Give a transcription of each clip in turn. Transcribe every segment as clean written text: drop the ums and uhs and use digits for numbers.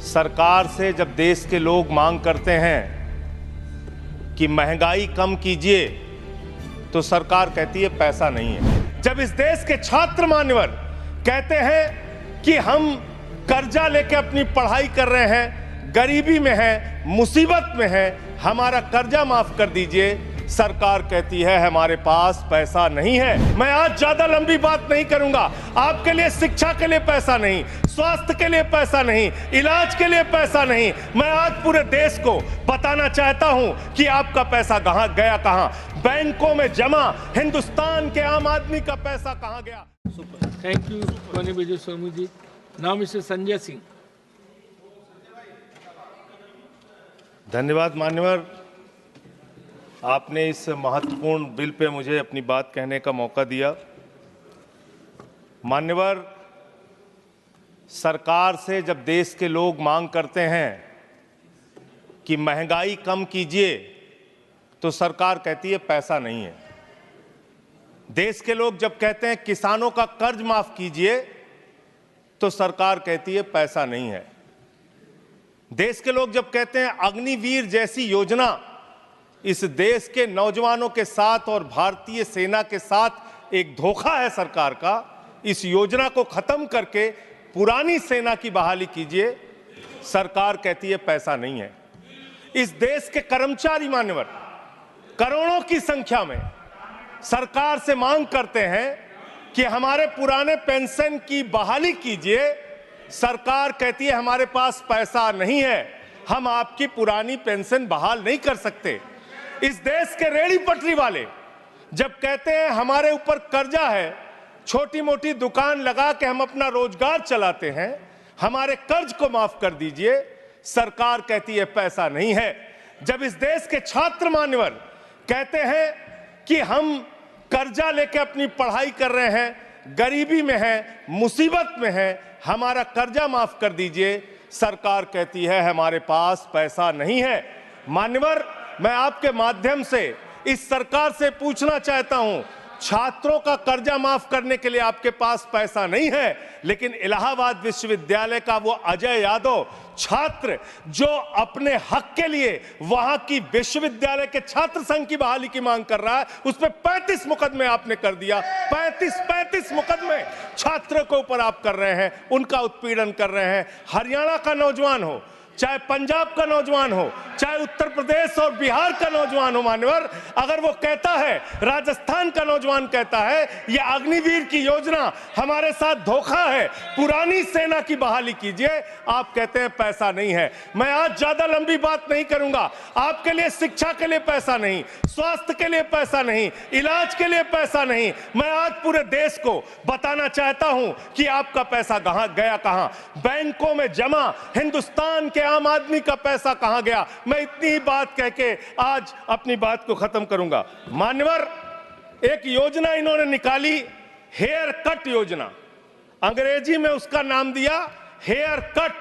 सरकार से जब देश के लोग मांग करते हैं कि महंगाई कम कीजिए तो सरकार कहती है पैसा नहीं है। जब इस देश के छात्र मान्यवर कहते हैं कि हम कर्जा लेके अपनी पढ़ाई कर रहे हैं, गरीबी में हैं, मुसीबत में हैं, हमारा कर्जा माफ कर दीजिए, सरकार कहती है हमारे पास पैसा नहीं है। मैं आज ज्यादा लंबी बात नहीं करूंगा। आपके लिए शिक्षा के लिए पैसा नहीं, स्वास्थ्य के लिए पैसा नहीं, इलाज के लिए पैसा नहीं। मैं आज पूरे देश को बताना चाहता हूं कि आपका पैसा कहां गया, कहां बैंकों में जमा हिंदुस्तान के आम आदमी का पैसा कहां गया। Thank you Koni Vijay Somu ji. Now mister Sanjay Singh. धन्यवाद मान्यवर, आपने इस महत्वपूर्ण बिल पे मुझे अपनी बात कहने का मौका दिया। मान्यवर, सरकार से जब देश के लोग मांग करते हैं कि महंगाई कम कीजिए तो सरकार कहती है पैसा नहीं है। देश के लोग जब कहते हैं किसानों का कर्ज माफ कीजिए तो सरकार कहती है पैसा नहीं है। देश के लोग जब कहते हैं अग्निवीर जैसी योजना इस देश के नौजवानों के साथ और भारतीय सेना के साथ एक धोखा है सरकार का, इस योजना को खत्म करके पुरानी सेना की बहाली कीजिए, सरकार कहती है पैसा नहीं है। इस देश के कर्मचारी मान्यवर करोड़ों की संख्या में सरकार से मांग करते हैं कि हमारे पुराने पेंशन की बहाली कीजिए, सरकार कहती है हमारे पास पैसा नहीं है, हम आपकी पुरानी पेंशन बहाल नहीं कर सकते। इस देश के रेहड़ी पटरी वाले जब कहते हैं हमारे ऊपर कर्जा है, छोटी मोटी दुकान लगा के हम अपना रोजगार चलाते हैं, हमारे कर्ज को माफ कर दीजिए, सरकार कहती है पैसा नहीं है। जब इस देश के छात्र मान्यवर कहते हैं कि हम कर्जा लेके अपनी पढ़ाई कर रहे हैं, गरीबी में हैं, मुसीबत में हैं, हमारा कर्जा माफ कर दीजिए, सरकार कहती है हमारे पास पैसा नहीं है। मान्यवर, मैं आपके माध्यम से इस सरकार से पूछना चाहता हूं, छात्रों का कर्जा माफ करने के लिए आपके पास पैसा नहीं है, लेकिन इलाहाबाद विश्वविद्यालय का वो अजय यादव छात्र जो अपने हक के लिए वहां की विश्वविद्यालय के छात्र संघ की बहाली की मांग कर रहा है, उस पर 35 मुकदमे आपने कर दिया। 35 मुकदमे छात्रों के ऊपर आप कर रहे हैं, उनका उत्पीड़न कर रहे हैं। हरियाणा का नौजवान हो, चाहे पंजाब का नौजवान हो, चाहे उत्तर प्रदेश और बिहार का नौजवान हो मान्यवर, अगर वो कहता है, राजस्थान का नौजवान कहता है ये अग्निवीर की योजना हमारे साथ धोखा है, पुरानी सेना की बहाली कीजिए, आप कहते हैं पैसा नहीं है। मैं आज ज्यादा लंबी बात नहीं करूंगा। आपके लिए शिक्षा के लिए पैसा नहीं, स्वास्थ्य के लिए पैसा नहीं, इलाज के लिए पैसा नहीं। मैं आज पूरे देश को बताना चाहता हूं कि आपका पैसा कहां गया, कहां बैंकों में जमा हिंदुस्तान के आम आदमी का पैसा कहां गया। मैं इतनी ही बात कह के आज अपनी बात को खत्म करूंगा। मान्यवर, एक योजना इन्होंने निकाली, हेयर कट योजना, अंग्रेजी में उसका नाम दिया हेयर कट,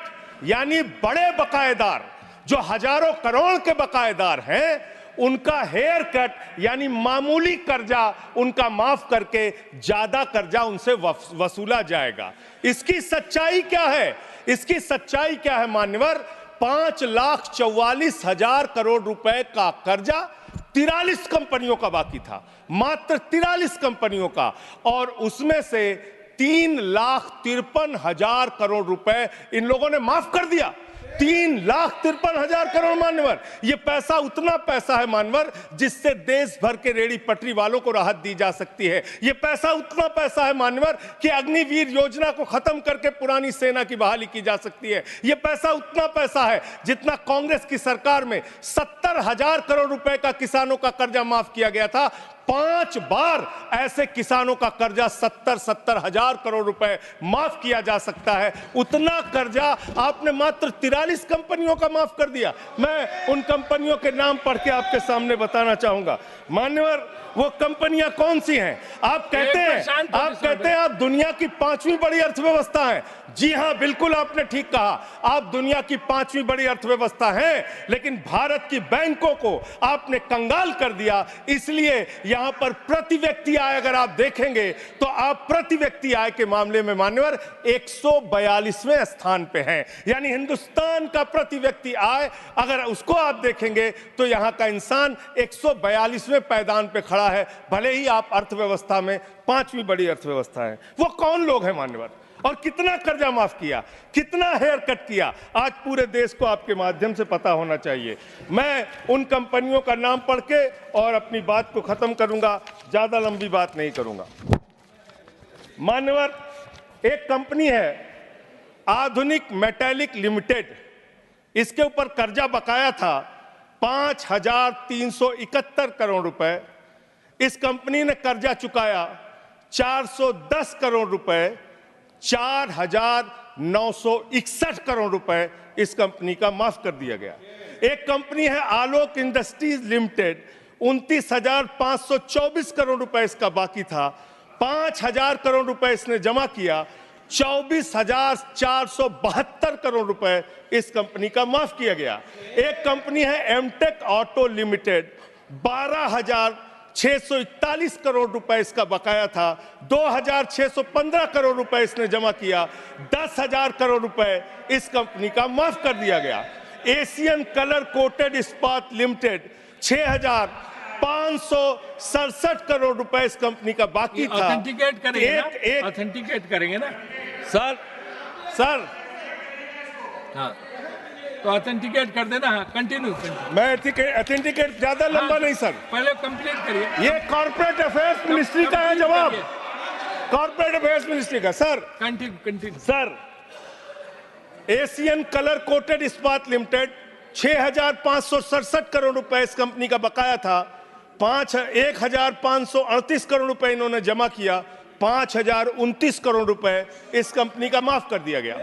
यानी बड़े बकायेदार जो हजारों करोड़ के बकायेदार हैं उनका हेयर कट, यानी मामूली कर्जा उनका माफ करके ज्यादा कर्जा उनसे वसूला जाएगा। इसकी सच्चाई क्या है? इसकी सच्चाई क्या है मान्यवर? 5,44,000 करोड़ रुपए का कर्जा 43 कंपनियों का बाकी था, मात्र 43 कंपनियों का, और उसमें से 3,53,000 करोड़ रुपए इन लोगों ने माफ कर दिया। 3,53,000 करोड़ मान्यवर, ये पैसा उतना पैसा है मान्यवर जिससे देश भर के रेहड़ी पटरी वालों को राहत दी जा सकती है। ये पैसा उतना पैसा है मान्यवर कि अग्निवीर योजना को खत्म करके पुरानी सेना की बहाली की जा सकती है। ये पैसा उतना पैसा है जितना कांग्रेस की सरकार में 70,000 करोड़ रुपए का किसानों का कर्जा माफ किया गया था। 5 बार ऐसे किसानों का कर्जा 70,000 करोड़ रुपए माफ किया जा सकता है। उतना कर्जा आपने मात्र 43 कंपनियों का माफ कर दिया। मैं उन कंपनियों के नाम पढ़ के आपके सामने बताना चाहूंगा। मान्यवर, वो कंपनियां कौन सी हैं? आप कहते हैं आप दुनिया की 5वीं बड़ी अर्थव्यवस्था हैं। जी हां, बिल्कुल आपने ठीक कहा, आप दुनिया की 5वीं बड़ी अर्थव्यवस्था हैं, लेकिन भारत की बैंकों को आपने कंगाल कर दिया। इसलिए यहां पर प्रति व्यक्ति आय अगर आप देखेंगे तो आप प्रति व्यक्ति आय के मामले में मान्यवर 142वें स्थान पे हैं। यानी हिंदुस्तान का प्रति व्यक्ति आय अगर उसको आप देखेंगे तो यहां का इंसान 142वें पायदान पे खड़ा है, भले ही आप अर्थव्यवस्था में 5वीं बड़ी अर्थव्यवस्था है। वो कौन लोग हैं मान्यवर, और कितना कर्जा माफ किया, कितना हेयर कट किया, आज पूरे देश को आपके माध्यम से पता होना चाहिए। मैं उन कंपनियों का नाम पढ़ के और अपनी बात को खत्म करूंगा, ज्यादा लंबी बात नहीं करूंगा। मान्यवर, एक कंपनी है आधुनिक मेटालिक लिमिटेड, इसके ऊपर कर्जा बकाया था 5,371 करोड़ रुपए। इस कंपनी ने कर्जा चुकाया 410 करोड़ रुपए, 4,961 करोड़ रुपए इस कंपनी का माफ कर दिया गया। एक कंपनी है आलोक इंडस्ट्रीज लिमिटेड, 29,524 करोड़ रुपए इसका बाकी था, 5,000 करोड़ रुपए इसने जमा किया, 24,472 करोड़ रुपए इस कंपनी का माफ किया गया। एक कंपनी है एमटेक ऑटो लिमिटेड, 12,641 करोड़ रुपए इसका बकाया था, 2,615 करोड़ रुपए इसने जमा किया, 10,000 करोड़ रुपए इस कंपनी का माफ कर दिया गया। एशियन कलर कोटेड इस्पात लिमिटेड, 6,567 करोड़ रुपए इस कंपनी का बाकी था। ऑथेंटिकेट करेंगे ऑथेंटिकेट करेंगे ना सर हाँ, तो ऑथेंटिकेट कर देना। हाँ, कंटिन्यू। मैं ऑथेंटिकेट ज्यादा लंबा नहीं सर, पहले कंप्लीट करिए। ये कॉर्पोरेट अफेयर्स मिनिस्ट्री का है जवाब, कॉर्पोरेट अफेयर्स मिनिस्ट्री का। Sir continue. Sir, Asian colour coated इस्पात लिमिटेड, 6,567 करोड़ रुपए इस कंपनी का बकाया था, 1,538 करोड़ रुपए इन्होंने जमा किया, 5,029 करोड़ रुपए इस कंपनी का माफ कर दिया गया।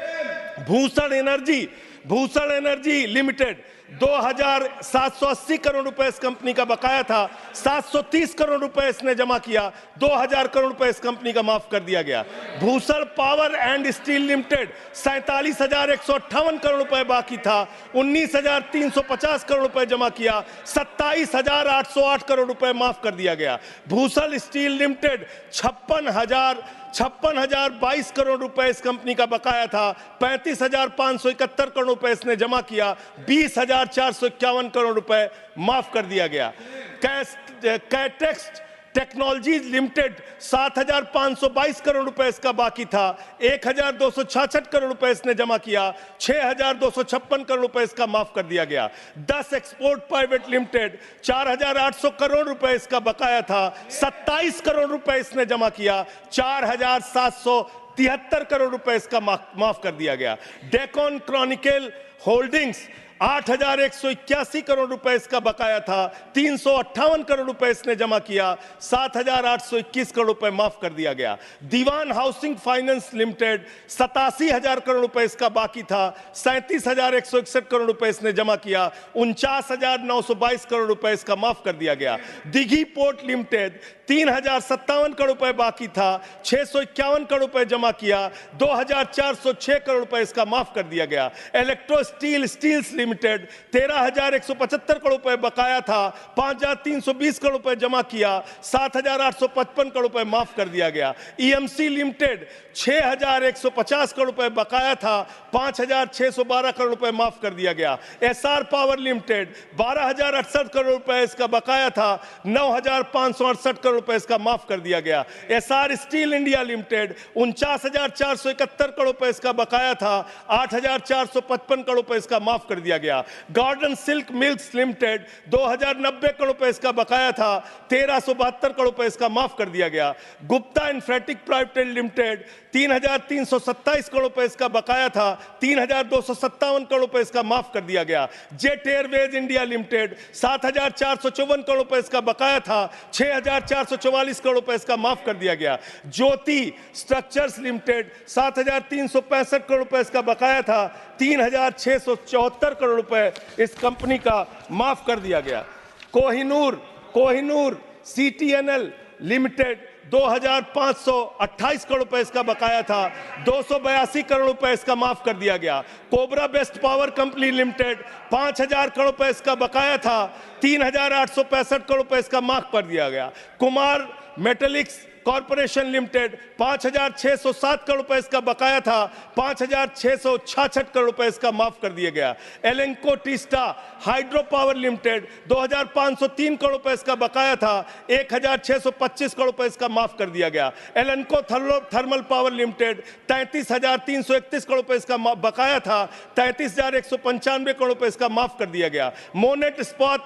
भूषण एनर्जी लिमिटेड, 2,780 करोड़ रुपए इस कंपनी का बकाया था, 730 करोड़ रुपए इसने जमा किया, 2,000 करोड़ रुपए इस कंपनी का माफ कर दिया गया। Bhushan power and steel limited, 47,158 crore रुपए बाकी था, 19,350 करोड़ रुपए जमा किया, 27,808 करोड़ रुपए माफ कर दिया गया। भूषण स्टील लिमिटेड, 56,022 करोड़ रुपए इस कंपनी का बकाया था, 35,571 करोड़ रुपए इसने जमा किया, 20,451 करोड़ रुपए माफ कर दिया गया। कैटेक्स टेक्नोलॉजीज लिमिटेड, 7,522 करोड़ रुपए इसका बाकी था, 1,266 करोड़ रुपए इसने जमा किया, 6,256 करोड़ रुपए इसका माफ कर दिया गया। 10 एक्सपोर्ट प्राइवेट लिमिटेड, 4,800 करोड़ रुपए इसका बकाया था, 27 करोड़ रुपए इसने जमा किया, 4,773 करोड़ रुपए इसका माफ कर दिया गया। डेकॉन क्रॉनिकल होल्डिंग्स, 8,181 करोड़ रुपए इसका बकाया था, 358 करोड़ रुपए इसने जमा किया, 7,821 करोड़ रुपए माफ कर दिया गया। दीवान हाउसिंग फाइनेंस लिमिटेड, 87,000 करोड़ रुपए इसका बाकी था, 37,161 करोड़ रुपए इसने जमा किया, 49,922 करोड़ रुपए इसका माफ कर दिया गया। दिघी पोर्ट लिमिटेड, 3,057 करोड़ रुपए बाकी था, 651 करोड़ रुपए जमा किया, 2,406 करोड़ रुपए इसका माफ कर दिया गया। इलेक्ट्रो स्टील्स लिमिटेड, 13,175 करोड़ रुपए बकाया था, 5,320 करोड़ रुपए जमा किया, 7,855 करोड़ रुपए माफ कर दिया गया। ईएमसी लिमिटेड, 6,150 करोड़ रुपए बकाया था, 5,612 करोड़ रुपए माफ कर दिया गया। एसआर पावर लिमिटेड, 12,068 करोड़ रुपए इसका बकाया था, 9,568 करोड़ रुपए इसका माफ कर दिया गया। SR steel India limited, 49,471 crore रुपए इसका बकाया था, 8,455 करोड़ रुपए इसका माफ कर दिया गया। Garden silk milks limited, 2,090 crore रुपए इसका बकाया था, 1,372 करोड़ रुपए इसका माफ कर दिया गया। Gupta Infratech private limited, 3,327 crore रुपए इसका बकाया था, 3,257 करोड़ रुपए इसका माफ कर दिया गया। Jet Airways India limited, 7,454 crore रुपए इसका बकाया था, 6,444 करोड़ रुपए इसका माफ कर दिया गया। ज्योति स्ट्रक्चर्स लिमिटेड, 7,365 करोड़ रुपए इसका बकाया था, 3,674 करोड़ रुपए इस कंपनी का माफ कर दिया गया। कोहिनूर CTNL लिमिटेड, 2528 करोड़ रुपए इसका बकाया था, 282 करोड़ रुपए इसका माफ कर दिया गया। Cobra best power company limited 5000 crore रुपए इसका बकाया था, 3865 करोड़ रुपए इसका माफ कर दिया गया। Kumar metallics corporation limited 5607 crore रुपए इसका बकाया था, 5666 करोड़ रुपए इसका माफ कर दिया गया। Lanco Teesta hydro power limited 2503 crore रुपए इसका बकाया था, 1625 करोड़ रुपए इसका माफ कर दिया गया। एलेंको थर्मल पावर लिमिटेड 33,331 करोड़ रुपए इसका बकाया था, 33,195 करोड़ रुपए इसका माफ कर दिया गया। मोनेट इस्पात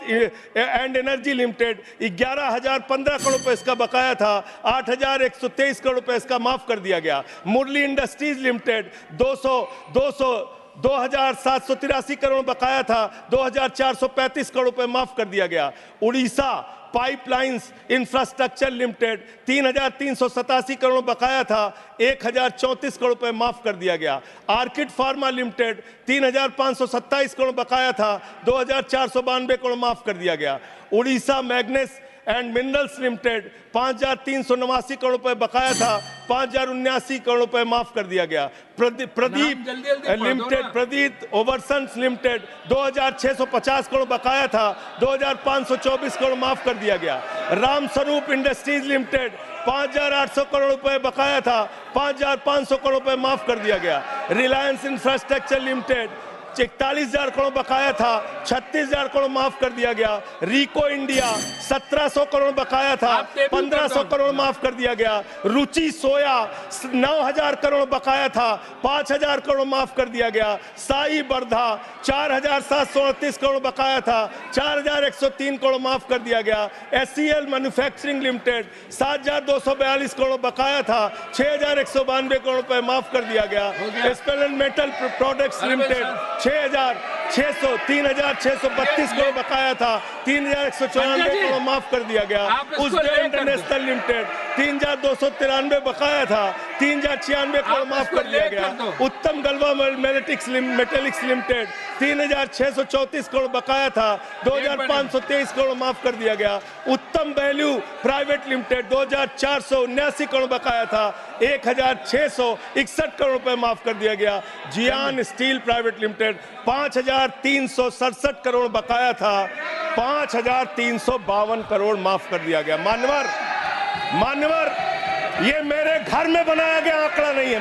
एंड एनर्जी लिमिटेड 11,015 करोड़ रुपए इसका बकाया था, 8,123 करोड़ रुपए इसका माफ कर दिया गया। मुरली इंडस्ट्रीज लिमिटेड 2,783 करोड़ बकाया था, 2,435 करोड़ रुपए माफ कर दिया गया। Orissa pipelines infrastructure limited 3,387 crore बकाया था, 1,034 करोड़ रुपए माफ कर दिया गया। आर्किड फार्मा लिमिटेड 3,527 करोड़ बकाया था, 2,492 करोड़ माफ कर दिया गया। Orissa मैग्नेस and minerals limited 5,389 crore रुपए बकाया था, 5,079 करोड़ रुपए माफ कर दिया गया। प्रदीप लिमिटेड प्रदीप ओवरसन्स लिमिटेड 2,650 करोड़ बकाया था, 2,524 करोड़ माफ कर दिया गया। राम स्वरूप इंडस्ट्रीज लिमिटेड 5,800 करोड़ रुपए बकाया था, 5,500 करोड़ रुपए माफ कर दिया गया। रिलायंस इंफ्रास्ट्रक्चर लिमिटेड 41,000 करोड़ बकाया था, 36,000 करोड़ माफ कर दिया गया। रिको इंडिया 1,700 करोड़ बकाया था, 1,500 करोड़ माफ कर दिया गया। रुचि सोया 9,000 करोड़ बकाया था, 5,000 करोड़ माफ कर दिया गया। साई बर्धा 4,738 करोड़ बकाया था, 4,103 करोड़ माफ कर दिया गया। SCL मैन्युफैक्चरिंग लिमिटेड 7,242 करोड़ बकाया था, 6,192 करोड़ रुपए माफ कर दिया गया। Special metal products limited 3,632 crore बकाया था, 3,194 करोड़ माफ कर दिया गया। उज्जैन इंटरनेशनल लिमिटेड 3,293 बकाया था, 3,096 करोड़ माफ कर दिया गया। उत्तम गलवा मेटेलिक्स लिमिटेड 3,634 करोड़ बकाया था, 2,523 करोड़ माफ कर दिया गया। उत्तम वैल्यू प्राइवेट लिमिटेड 2,479 करोड़ बकाया था, 1,661 करोड़ रुपए माफ कर दिया गया। जियान स्टील प्राइवेट लिमिटेड 5,367 करोड़ बकाया था, 5,352 करोड़ माफ कर दिया गया। मान्यवर ये मेरे घर में बनाया गया आंकड़ा नहीं है।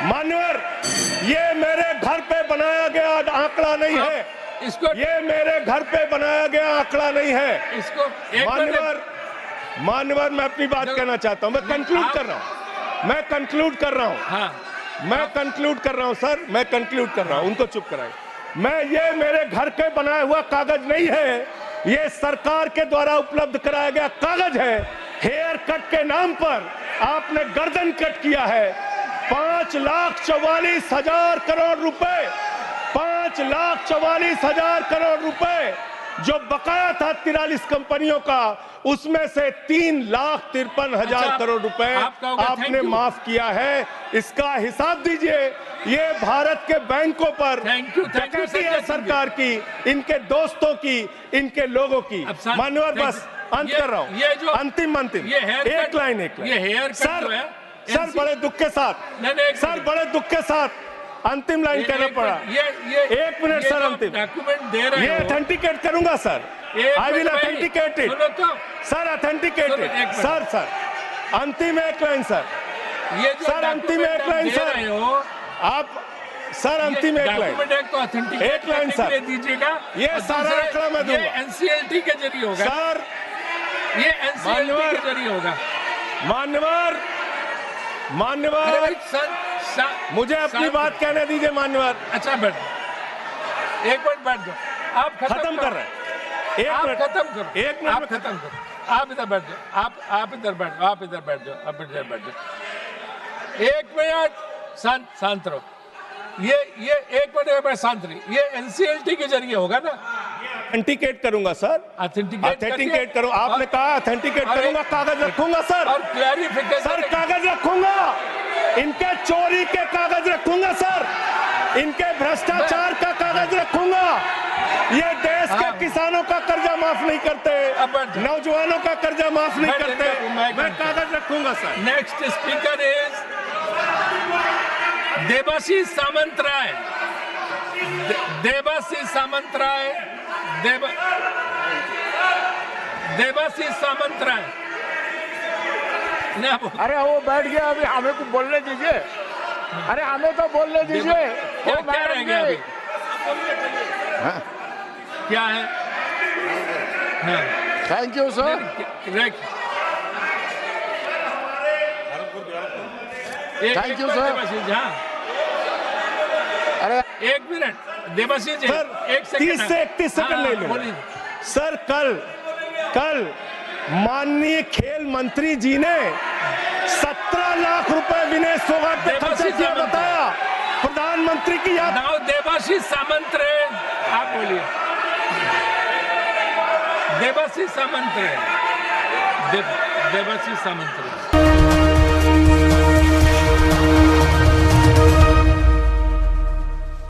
मान्यवर ये मेरे घर पे बनाया गया आंकड़ा नहीं है। ये मेरे घर पे बनाया गया आंकड़ा नहीं है। मान्यवर मैं अपनी बात कहना चाहता हूं। मैं कंक्लूड कर रहा हूं। मैं कंक्लूड कर रहा हूं। उनको चुप कराए। ये मेरे घर के बनाया हुआ कागज नहीं है, ये सरकार के द्वारा उपलब्ध कराया गया कागज है। हेयर कट के नाम पर आपने गर्दन कट किया है। 5,44,000 करोड़ रुपए, 5,44,000 करोड़ रुपए जो बकाया था 43 कंपनियों का, उसमें से 3,53,000 करोड़ रुपए आपने माफ किया है। इसका हिसाब दीजिए। ये भारत के बैंकों पर डकैती है सरकार की, इनके दोस्तों की, इनके लोगों की। मान्यवर बस अंत कर रहा हूं। अंतिम एक लाइन सर बड़े दुख के साथ अंतिम लाइन कहना पड़ा। 1 मिनट सर, अंतिम ये ऑथेंटिकेट करूंगा sir. I will authenticate it sir, authenticate it sir. अंतिम एक लाइन सर, सर अंतिम एक लाइन सर, आप सर अंतिम एक लाइन सर दीजिएगा। ये सारा आंकड़ा मैं दूंगा। एनसीएलटी के जरिए होगा सर, ये एनसीएलटी के जरिए होगा। मान्यवर मुझे अपनी बात कहने दीजिए। मान्यवर अच्छा बैठ, एक मिनट बैठ जाओ। आप खत्म कर रहे हैं। आप खत्म करो। एक मिनट आप खत्म करो। आप इधर बैठ जाओ। आप इधर बैठ जाओ। आप इधर बैठ जाओ। 1 मिनट शांत रहो। ये 1 मिनट शांत रही। ये एनसीएलटी के जरिए होगा ना? ऑथेंटिकेट करूंगा सर। ऑथेंटिकेट करूं। आपने कहा ऑथेंटिकेट करूंगा, कागज रखूंगा सर। और क्लैरिफिकेशन सर कागज रखूंगा, इनके चोरी के कागज रखूंगा सर, इनके भ्रष्टाचार का कागज रखूंगा। ये देश के किसानों का कर्जा माफ नहीं करते, नौजवानों का कर्जा माफ नहीं करते। मैं कागज रखूंगा sir. Next speaker is Debashish Samantaray. Debashish Samantaray. Debashish Samantaray. अरे वो बैठ गया, अभी हमें को बोलने दीजिए। अरे हमें तो बोलने दीजिए। क्या क्या रह गया अभी? क्या है? Thank you sir. Thank you sir. अरे एक मिनट देबाशीष जी, सर 30 से 31 सेकंड ले लो सर। कल माननीय खेल मंत्री जी ने 17 लाख रुपए विनय फोगाट पे खर्चा किया, बताया प्रधानमंत्री की याद। नाउ देबाशीष सामंतराय, आप बोलिए। देबाशीष सामंतराय। देबाशीष सामंतराय।